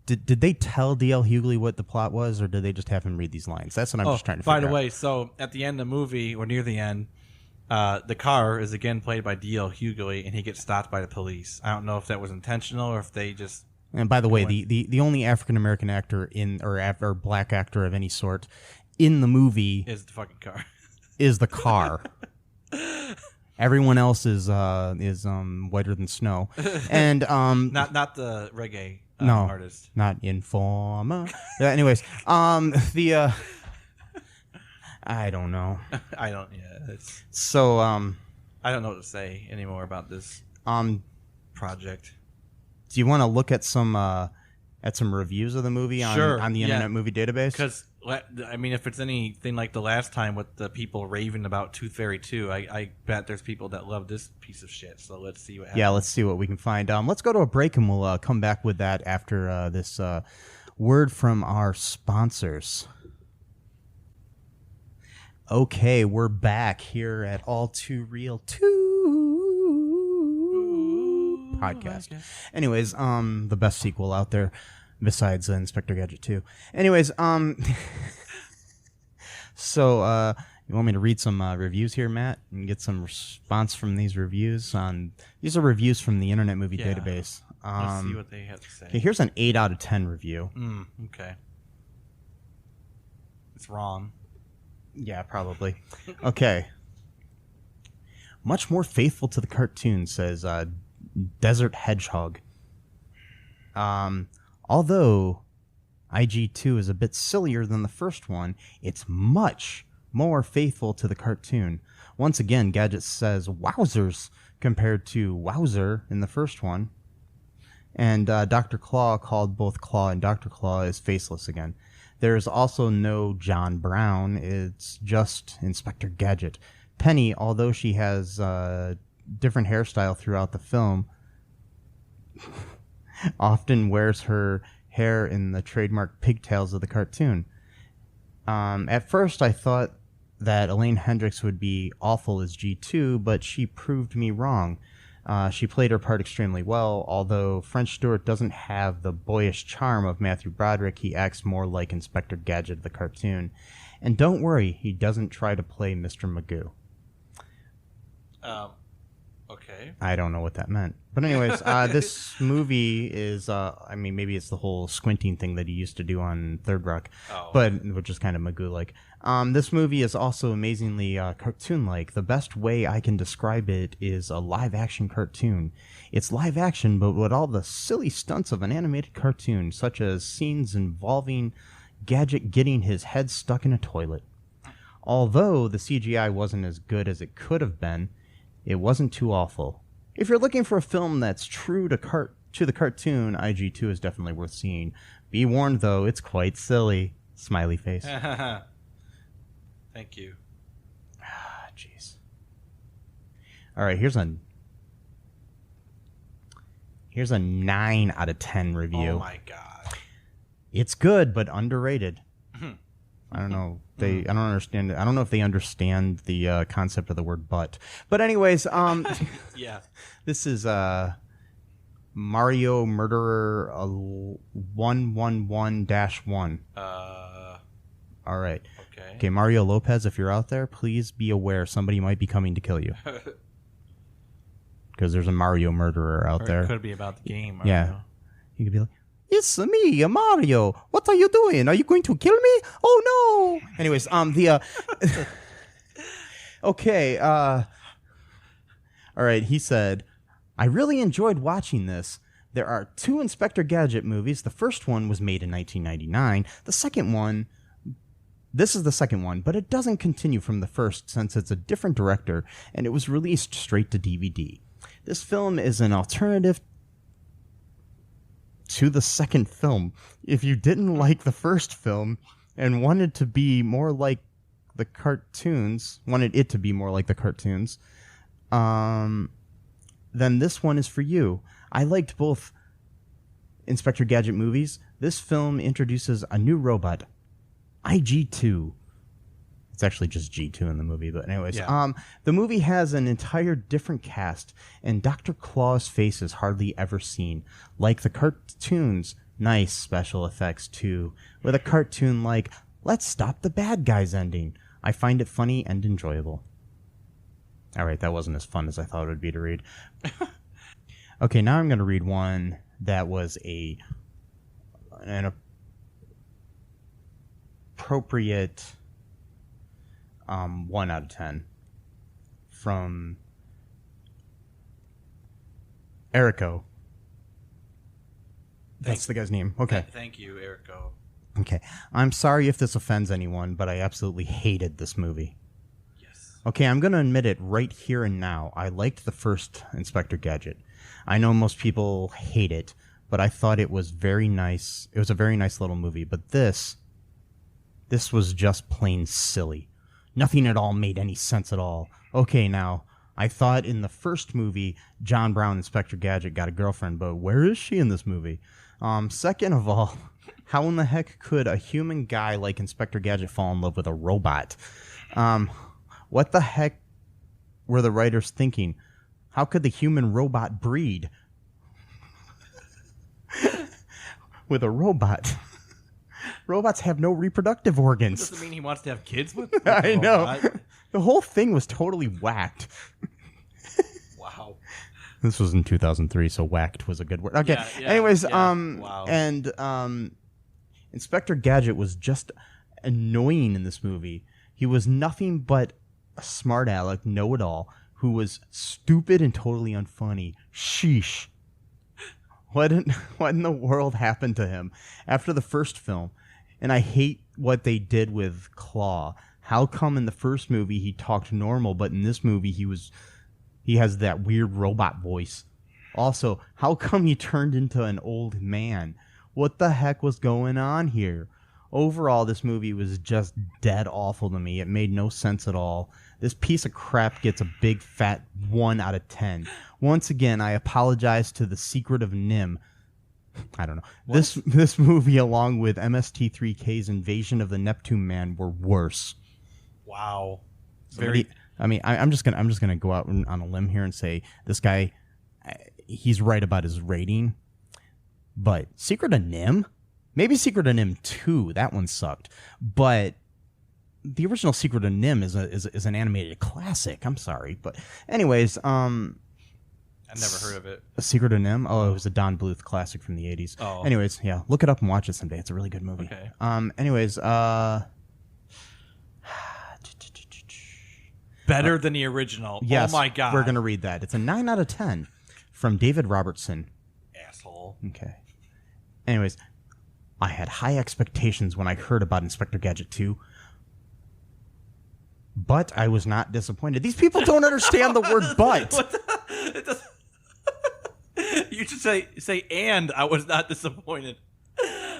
Did they tell D.L. Hughley what the plot was, or did they just have him read these lines? That's what I'm just trying to figure out. By the way, so at the end of the movie, or near the end, the car is again played by D.L. Hughley, and he gets stopped by the police. I don't know if that was intentional or if they just... And by the way, the only African-American actor or black actor of any sort in the movie... is the fucking car. Is the car. Everyone else is whiter than snow. And not the reggae artist. Not Informer. Anyways, I don't know. So I don't know what to say anymore about this project. Do you want to look at some reviews of the movie on the Internet Movie Database? Because I mean, if it's anything like the last time with the people raving about Tooth Fairy 2, I bet there's people that love this piece of shit. So let's see what happens. Yeah, let's see what we can find. Let's go to a break, and we'll come back with that after this word from our sponsors. Okay, we're back here at All Too Real 2 podcast. Anyways, the best sequel out there. Besides Inspector Gadget 2. Anyways, so you want me to read some reviews here, Matt, and get some response from these reviews? These are reviews from the Internet Movie Database. Let's see what they have to say. Okay, here's an 8 out of 10 review. Okay. It's wrong. Yeah, probably. Okay. Much more faithful to the cartoon, says Desert Hedgehog. Although IG2 is a bit sillier than the first one, it's much more faithful to the cartoon. Once again, Gadget says wowzers compared to Wowzer in the first one. And Dr. Claw called both Claw and Dr. Claw as faceless again. There's also no John Brown. It's just Inspector Gadget. Penny, although she has different hairstyle throughout the film, often wears her hair in the trademark pigtails of the cartoon. At first, I thought that Elaine Hendricks would be awful as G2, but she proved me wrong. She played her part extremely well, although French Stewart doesn't have the boyish charm of Matthew Broderick. He acts more like Inspector Gadget, the cartoon. And don't worry, he doesn't try to play Mr. Magoo. Okay. I don't know what that meant. But anyways, this movie is, maybe it's the whole squinting thing that he used to do on Third Rock, but which is kind of Magoo-like. This movie is also amazingly cartoon-like. The best way I can describe it is a live-action cartoon. It's live-action, but with all the silly stunts of an animated cartoon, such as scenes involving Gadget getting his head stuck in a toilet. Although the CGI wasn't as good as it could have been, it wasn't too awful. If you're looking for a film that's true to the cartoon, IG2 is definitely worth seeing. Be warned, though, it's quite silly. Smiley face. Thank you. Jeez. All right, here's a 9 out of 10 review. Oh my god. It's good, but underrated. I don't know. I don't understand. I don't know if they understand the concept of the word "but." But anyways, yeah. This is Mario Murderer 111-1. All right. Okay, Mario Lopez, if you're out there, please be aware somebody might be coming to kill you. Because there's a Mario Murderer out there. It could be about the game. Yeah. You could be like, "It's me, Mario. What are you doing? Are you going to kill me? Oh no!" Anyways, okay. All right. He said, "I really enjoyed watching this. There are 2 Inspector Gadget movies. The first one was made in 1999. This is the second one, but it doesn't continue from the first since it's a different director, and it was released straight to DVD. This film is an alternative to the second film. If you didn't like the first film and wanted it to be more like the cartoons, then this one is for you. I liked both Inspector Gadget movies. This film introduces a new robot, IG2. It's actually just G2 in the movie, but anyways. Yeah. The movie has an entire different cast, and Dr. Claw's face is hardly ever seen. Like the cartoons, nice special effects too, with a cartoon like, let's stop the bad guys ending. I find it funny and enjoyable." All right, that wasn't as fun as I thought it would be to read. Okay, now I'm going to read one that was an appropriate 1 out of 10 from Erico. That's the guy's name. Okay. Thank you, Erico. Okay. I'm sorry if this offends anyone, but I absolutely hated this movie. Yes. Okay, I'm going to admit it right here and now. I liked the first Inspector Gadget. I know most people hate it, but I thought it was very nice. It was a very nice little movie, but this was just plain silly. Nothing at all made any sense at all. Okay, now, I thought in the first movie, John Brown, Inspector Gadget, got a girlfriend, but where is she in this movie? Second of all, how in the heck could a human guy like Inspector Gadget fall in love with a robot? What the heck were the writers thinking? How could the human robot breed with a robot? Robots have no reproductive organs. Doesn't mean he wants to have kids with I know. The whole thing was totally whacked. Wow. This was in 2003, so whacked was a good word. Okay. Yeah, Anyways, wow. and Inspector Gadget was just annoying in this movie. He was nothing but a smart aleck, know-it-all, who was stupid and totally unfunny. Sheesh. What in the world happened to him after the first film? And I hate what they did with Claw. How come in the first movie he talked normal, but in this movie he has that weird robot voice? Also, how come he turned into an old man? What the heck was going on here? Overall, this movie was just dead awful to me. It made no sense at all. This piece of crap gets a big fat 1 out of 10. Once again, I apologize to The Secret of Nim. I don't know. This movie, along with MST3K's Invasion of the Neptune Man, were worse. Wow. I'm just gonna go out on a limb here and say this guy, he's right about his rating, but Secret of Nim, maybe Secret of Nim 2, that one sucked, but the original Secret of Nim is an animated classic. I'm sorry, but anyways, I've never heard of it. A Secret of Nim? Oh, it was a Don Bluth classic from the 80s. Oh. Anyways, yeah, look it up and watch it someday. It's a really good movie. Okay. Anyways, better than the original. Yes, oh my god. We're going to read that. It's a 9 out of 10 from David Robertson. Asshole. Okay. Anyways, I had high expectations when I heard about Inspector Gadget 2. But I was not disappointed. These people don't understand the word but. You should say and I was not disappointed.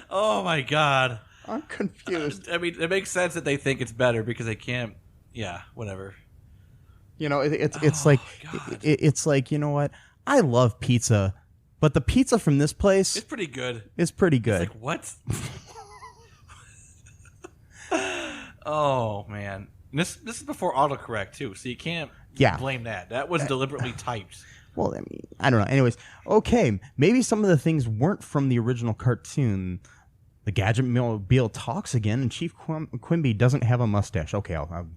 Oh my god. I'm confused. I mean, it makes sense that they think it's better because they can't. Yeah, whatever. You know, it's like, you know what? I love pizza, but the pizza from this place It's pretty good. is pretty good. It's like, what? Oh man. This is before autocorrect too, so you can't blame that. That was deliberately typed. Well, I mean, I don't know. Anyways, okay, maybe some of the things weren't from the original cartoon. The Gadget Mobile talks again, and Chief Quimby doesn't have a mustache. Okay, I'm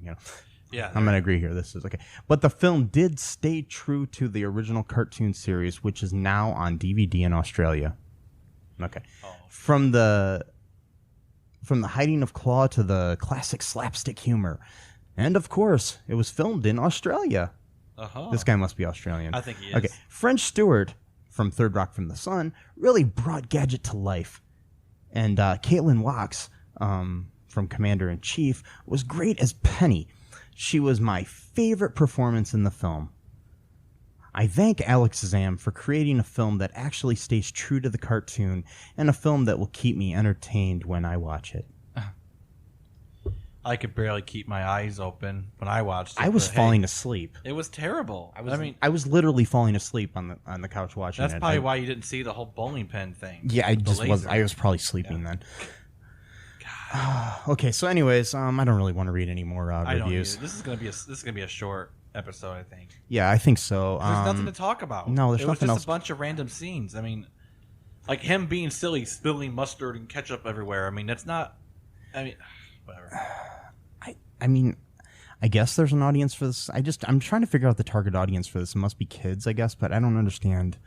gonna agree here. This is okay, but the film did stay true to the original cartoon series, which is now on DVD in Australia. Okay, from the hiding of Claw to the classic slapstick humor, and of course, it was filmed in Australia. This guy must be Australian. I think he is. Okay, French Stewart from Third Rock from the Sun really brought Gadget to life. And Caitlin Wax from Commander-in-Chief was great as Penny. She was my favorite performance in the film. I thank Alex Zam for creating a film that actually stays true to the cartoon and a film that will keep me entertained when I watch it. I could barely keep my eyes open when I watched it. I was falling asleep. It was terrible. I was literally falling asleep on the couch watching it. That's probably why you didn't see the whole bowling pin thing. Yeah, I was probably sleeping then. Okay, so anyways, I don't really want to read any more reviews. This is gonna be a short episode, I think. Yeah, I think so. There's nothing to talk about. No, there's nothing else. It was just a bunch of random scenes. I mean, like him being silly, spilling mustard and ketchup everywhere. I mean, that's not. I mean, whatever. I mean, I guess there's an audience for this. I'm trying to figure out the target audience for this. It must be kids, I guess, but I don't understand.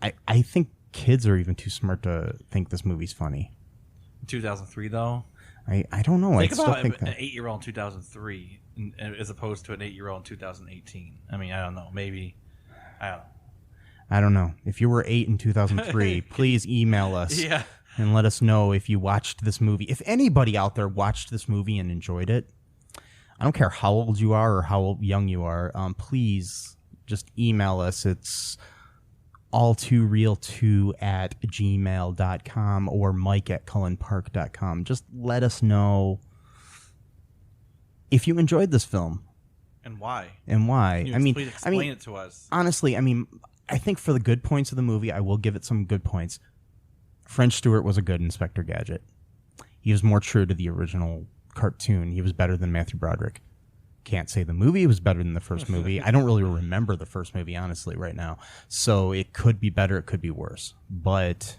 I think kids are even too smart to think this movie's funny. 2003, though. I don't know. Think about an 8-year-old in 2003 as opposed to an 8-year-old in 2018. I mean, I don't know. Maybe. I don't know. If you were 8 in 2003, please email us. Yeah. And let us know if you watched this movie. If anybody out there watched this movie and enjoyed it, I don't care how old you are or how young you are, please just email us. It's all2real2@gmail.com or mike@cullenpark.com. Just let us know if you enjoyed this film. And why. Please explain it to us. Honestly, I think for the good points of the movie, I will give it some good points. French Stewart was a good Inspector Gadget. He was more true to the original cartoon. He was better than Matthew Broderick. Can't say the movie was better than the first movie. I don't really remember the first movie, honestly, right now. So it could be better, it could be worse. But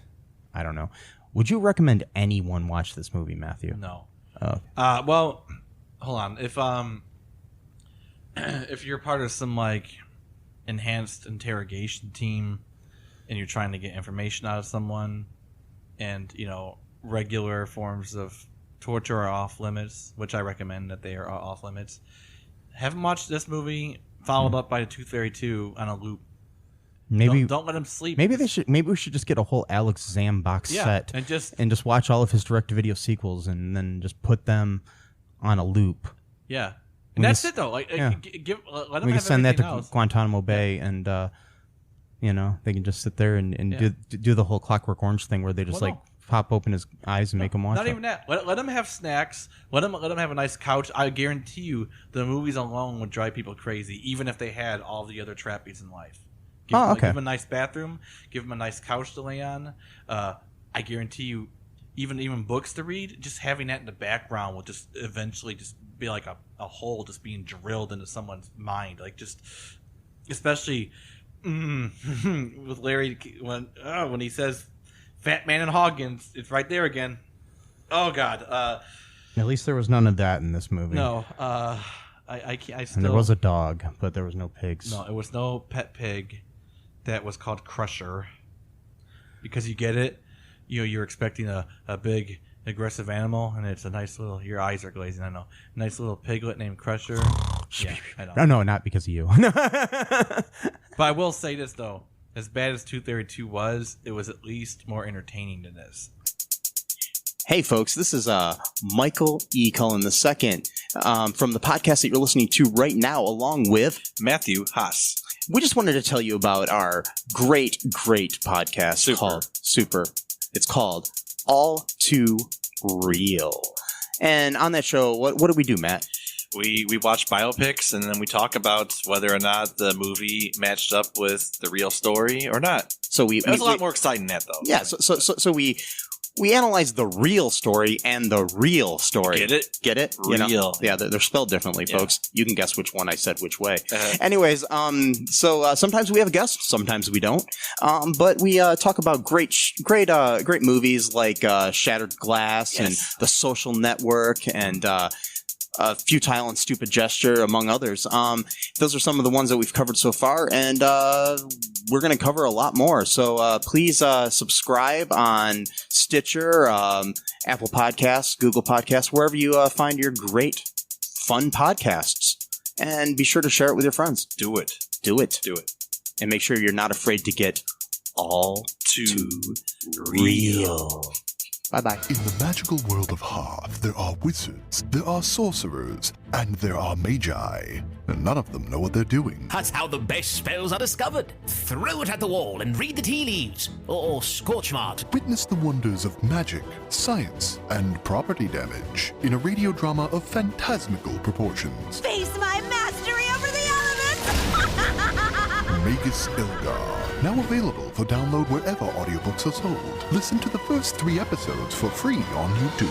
I don't know. Would you recommend anyone watch this movie, Matthew? No. Oh. Well, hold on. If you're part of some like enhanced interrogation team and you're trying to get information out of someone, and regular forms of torture are off limits, which I recommend that they are off limits. Have them watch this movie followed up by the Tooth Fairy 2 on a loop. Maybe don't let them sleep. Maybe we should just get a whole Alex Zam box set and just watch all of his direct-to-video sequels and then just put them on a loop. Yeah, and that's it though. Like, let them. We can send that to else. Guantanamo Bay, and they can just sit there and do the whole Clockwork Orange thing where they just pop open his eyes and make him watch. Not even that. Let them have snacks. Let them have a nice couch. I guarantee you, the movies alone would drive people crazy, even if they had all the other trappies in life. Give them a nice bathroom. Give them a nice couch to lay on. I guarantee you, even books to read. Just having that in the background will just eventually just be like a hole just being drilled into someone's mind. Like just, especially with Larry when he says "Fat Man and Hoggins," it's right there again. Oh God. At least there was none of that in this movie. No. I still. And there was a dog, but there was no pigs. No, it was no pet pig. That was called Crusher. Because you get it, you're expecting a big aggressive animal, and it's a nice little. Your eyes are glazing. I know. Nice little piglet named Crusher. Yeah, I know. No, not because of you. But I will say this though: as bad as Tooth Fairy 2 was, it was at least more entertaining than this. Hey folks, this is Michael E. Cullen II from the podcast that you're listening to right now, along with Matthew Haas. We just wanted to tell you about our great podcast called Super. It's called All Too Real. And on that show, what do we do, Matt? We watch biopics, and then we talk about whether or not the movie matched up with the real story or not. So it was a lot more exciting than that, though. Yeah, so we analyze the real story and the real story. Get it? Get it? Real. Yeah, they're spelled differently, folks. You can guess which one I said which way. Anyways, so sometimes we have a guest, sometimes we don't. But we talk about great movies like Shattered Glass and The Social Network and Futile and Stupid Gesture, among others. Those are some of the ones that we've covered so far, and we're going to cover a lot more. So please subscribe on Stitcher, Apple Podcasts, Google Podcasts, wherever you find your great, fun podcasts. And be sure to share it with your friends. Do it. And make sure you're not afraid to get all too real. Bye-bye. In the magical world of Hoth, there are wizards, there are sorcerers, and there are magi. And none of them know what they're doing. That's how the best spells are discovered. Throw it at the wall and read the tea leaves. Or scorch marks. Witness the wonders of magic, science, and property damage in a radio drama of phantasmical proportions. Face my mastery over the elements! Magus Elgar. Now available for download wherever audiobooks are sold. Listen to the first 3 episodes for free on YouTube.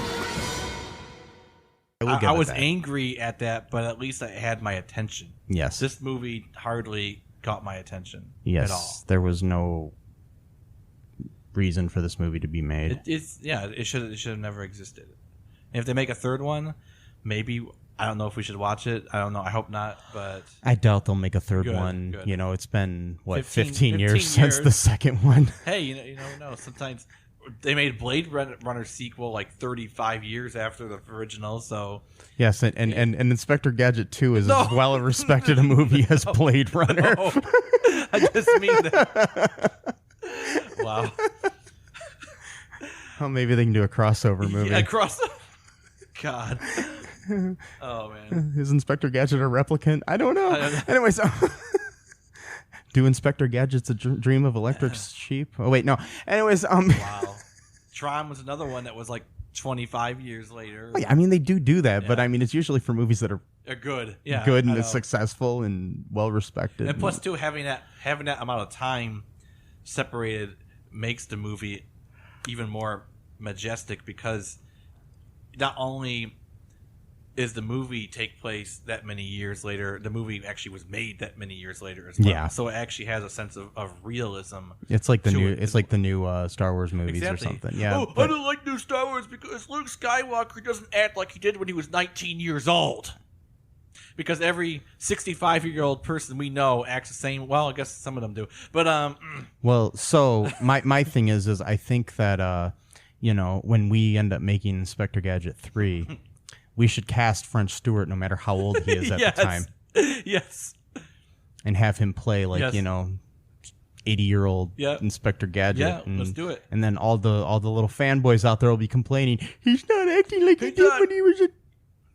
I was angry at that, but at least I had my attention. Yes. This movie hardly caught my attention at all. There was no reason for this movie to be made. It should have never existed. And if they make a third one, maybe. I don't know if we should watch it. I don't know. I hope not, but I doubt they'll make a third one. Good. It's been 15 years since the second one. Hey, you know, sometimes they made Blade Runner sequel like 35 years after the original. So yes, and Inspector Gadget 2 is as well respected a movie as Blade Runner. No. I just mean that. Wow. Well, maybe they can do a crossover movie. Yeah, crossover. God. Oh man, is Inspector Gadget a replicant? I don't know. Anyways, do Inspector Gadget's a dream of electric sheep? Oh wait, no. Anyways, wow. Tron was another one that was like 25 years later. Oh, yeah, I mean they do that, but I mean it's usually for movies that are good, good and successful and well respected. And plus, too, having that amount of time separated makes the movie even more majestic because not only is the movie take place that many years later, the movie actually was made that many years later as well. Yeah. So it actually has a sense of realism. It's like the new Star Wars movies or something. Yeah. I don't like new Star Wars because Luke Skywalker doesn't act like he did when he was 19 years old. Because every 65-year-old person we know acts the same. Well, I guess some of them do. But Well, so my thing is I think that when we end up making Inspector Gadget 3, we should cast French Stewart no matter how old he is at the time. Yes. And have him play 80-year-old Inspector Gadget. Yeah, and, let's do it. And then all the little fanboys out there will be complaining, he's not acting like he did when he was a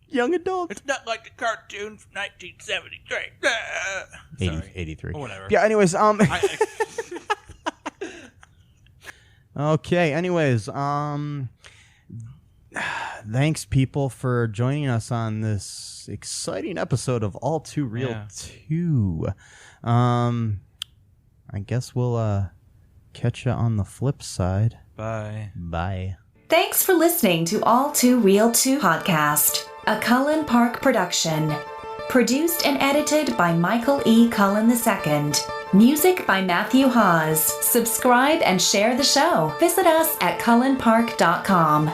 young adult. It's not like the cartoon from 1973. 83. Or whatever. Yeah, anyways, okay, anyways, thanks people for joining us on this exciting episode of All Too Real 2. I guess we'll catch you on the flip side. Bye. Bye. Thanks for listening to All Too Real 2 podcast, a Cullen Park production. Produced and edited by Michael E. Cullen II. Music by Matthew Haas. Subscribe and share the show. Visit us at cullenpark.com.